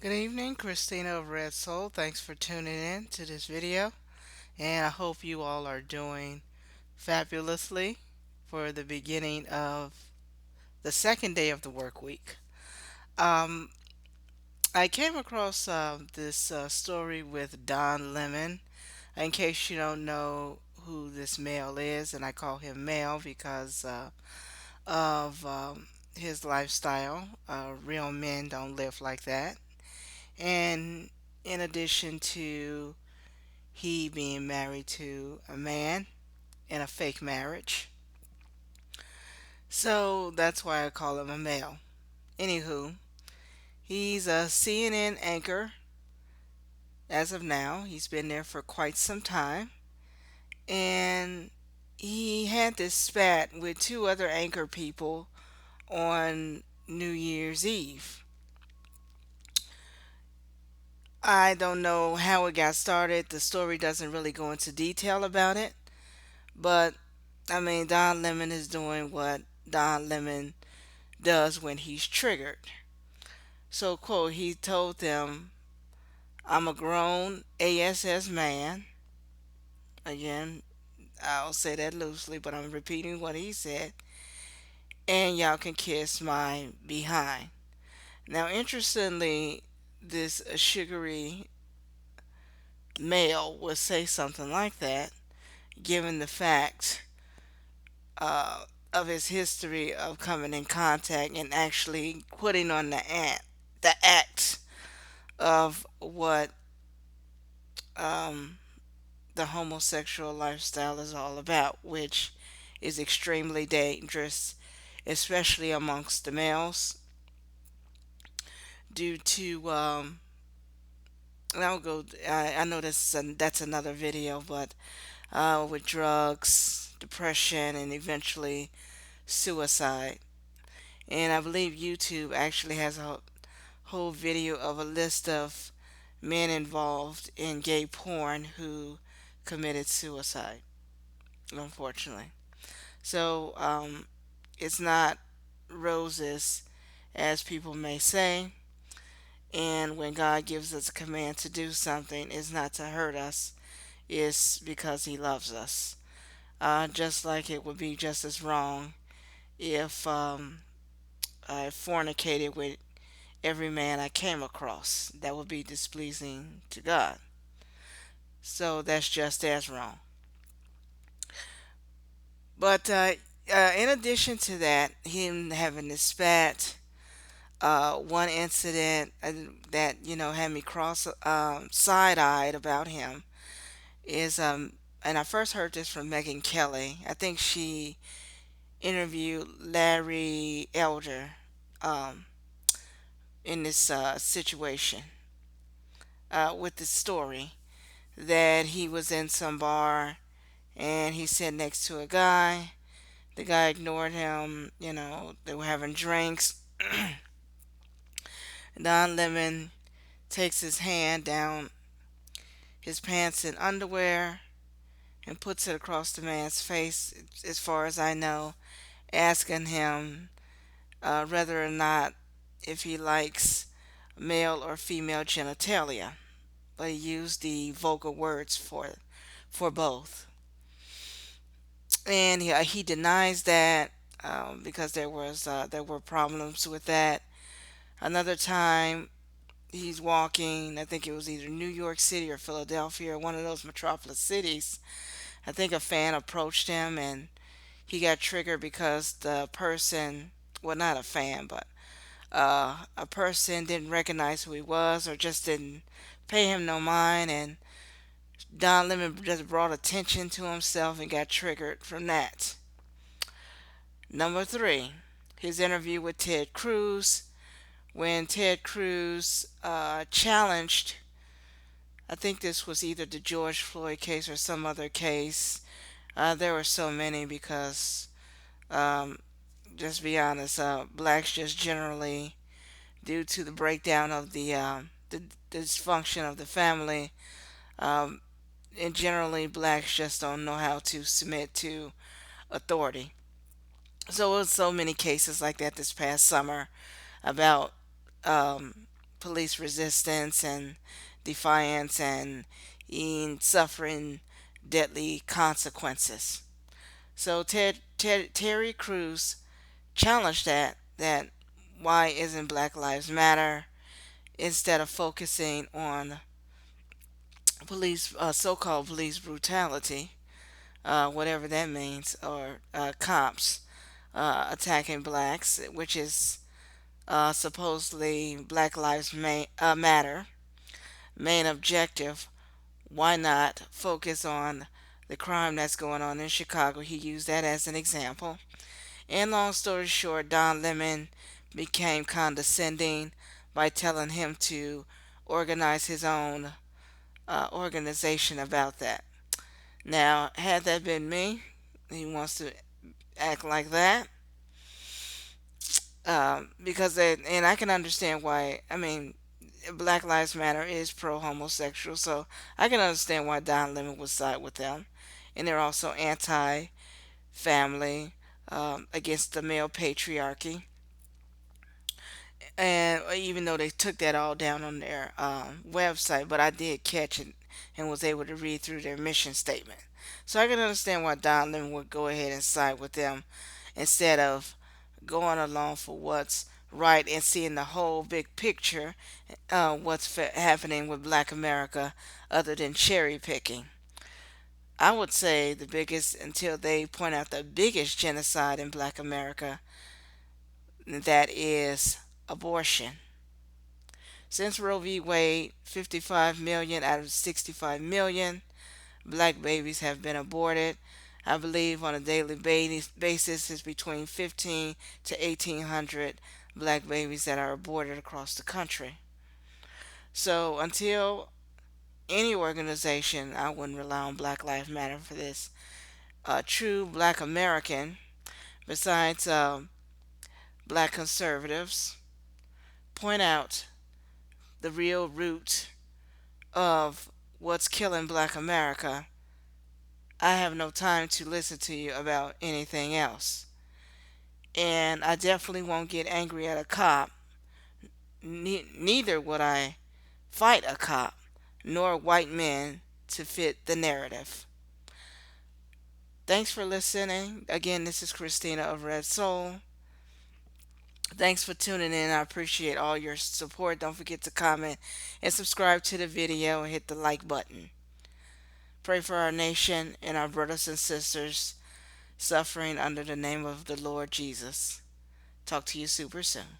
Good evening, Christina of Red Soul. Thanks for tuning in to this video, and I hope you all are doing fabulously for the beginning of the second day of the work week. Um, I came across this story with Don Lemon. In case you don't know who this male is, and I call him male because of his lifestyle. Real men don't live like that. And in addition to he being married to a man in a fake marriage. So that's why I call him a male. Anywho, he's a CNN anchor as of now. He's been there for quite some time. And he had this spat with two other anchor people on New Year's Eve. I don't know how it got started. The story doesn't really go into detail about it. But I mean, Don Lemon is doing what Don Lemon does when he's triggered. So, quote, he told them, I'm a grown ASS man. Again, I'll say that loosely, but I'm repeating what he said. And y'all can kiss my behind. Now, interestingly, this sugary male would say something like that, given the fact of his history of coming in contact and actually putting on the act of what um, the homosexual lifestyle is all about, which is extremely dangerous, especially amongst the males, due to and I'll go. I know that's another video, but with drugs, depression, and eventually suicide. And I believe YouTube actually has a whole video of a list of men involved in gay porn who committed suicide, unfortunately. So it's not roses, as people may say. And when God gives us a command to do something, it's not to hurt us, it's because He loves us. Just like it would be just as wrong if I fornicated with every man I came across. That would be displeasing to God. So that's just as wrong. But in addition to that, him having this spat, one incident that had me cross side-eyed about him is and I first heard this from Megan Kelly. I think she interviewed Larry Elder um, in this situation with this story that he was in some bar and he sat next to a guy. The guy ignored him. They were having drinks. Don Lemon takes his hand down his pants and underwear and puts it across the man's face, as far as I know, asking him whether or not if he likes male or female genitalia. But he used the vulgar words for both, and he denies that because there were problems with that. Another time, he's walking. I think it was either New York City or Philadelphia, or one of those metropolis cities. I think a fan approached him and he got triggered because the person, well, not a fan, but a person didn't recognize who he was or just didn't pay him no mind. And Don Lemon just brought attention to himself and got triggered from that. Number three, his interview with Ted Cruz, when Ted Cruz challenged, I think this was either the George Floyd case or some other case. There were so many because, um, just be honest, blacks just generally, due to the breakdown of the dysfunction of the family, um, and generally blacks just don't know how to submit to authority. So it was so many cases like that this past summer about um, police resistance and defiance and in suffering deadly consequences. So Terry Crews challenged that why isn't Black Lives Matter instead of focusing on police so-called police brutality, whatever that means, or cops attacking blacks, which is supposedly Black Lives Matter main objective. Why not focus on the crime that's going on in Chicago? He used that as an example. And long story short, Don Lemon became condescending by telling him to organize his own organization about that. Now, had that been me, he wants to act like that, because and I can understand why. I mean, Black Lives Matter is pro homosexual, so I can understand why Don Lemon would side with them. And they're also anti family, against the male patriarchy. And even though they took that all down on their website, but I did catch it and was able to read through their mission statement. So I can understand why Don Lemon would go ahead and side with them instead of going along for what's right and seeing the whole big picture, what's happening with Black America, other than cherry picking. I would say the biggest, until they point out the biggest genocide in Black America, that is abortion. Since Roe v. Wade, 55 million out of 65 million black babies have been aborted. I believe on a daily basis is between 15 to 1800 black babies that are aborted across the country. So until any organization, I wouldn't rely on Black Lives Matter for this. A true black American, besides black conservatives, point out the real root of what's killing black America. I have no time to listen to you about anything else. And I definitely won't get angry at a cop. Neither would I fight a cop, nor white men to fit the narrative. Thanks for listening. Again, this is Christina of Red Soul. Thanks for tuning in. I appreciate all your support. Don't forget to comment and subscribe to the video and hit the like button. Pray for our nation and our brothers and sisters suffering under the name of the Lord Jesus. Talk to you super soon.